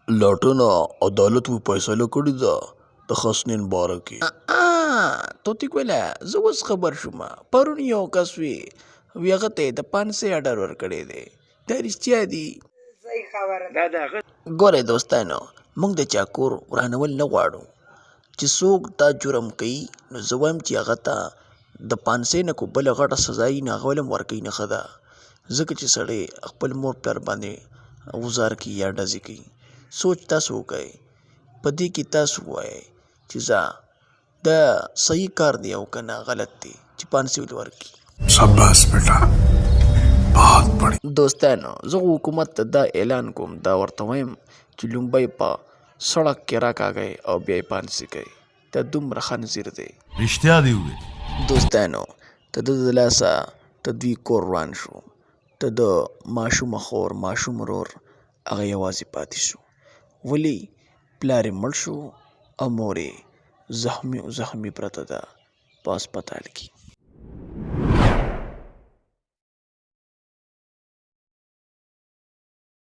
لټنه عدالت مو فیصله کړې ده د خسنین باره کې. توتیک ویله زه اوس خبر شوم. پرون یو کس وي هغه ته د 500 اډر ورکړی دی. دا رښتیا دي؟ ګورئ دوستانو، موږ د چا کور ورانول نه غواړو. چې څوک دا جرم کوي نو زه وایم چې هغه ته د 500 نه کو بله غټه سزا وي نو هغه ولې هم ورکوي نه ښه ده. ځکه چې سړی خپل مور پلار باندې غوزار کوي یا ډزې کوي. سوچ تاسو وکئ، په دې کې تاسو ووایئ چې زه دا صحیح کار دی او که نه غلط دی چې 500 ولې ورکړي. شاباس بیټا، بہت بڑی. دوستانو زه حکومت ته دا اعلان کوم، دا ورته وایم چې لومبی په سړک کې راکاږئ او بیا یې 500 کوئ. دا دومره خنزیر دی. رښتیا دی وویل. دوستانو ته د لاسه ته دوی کور روان شو، ته د ماشومه خور ماشوم ورور هغه یوازې پاتې شو. ولې؟ پلار یې مړ شو او مور یې زخمي پرته ده په هسپتال کې.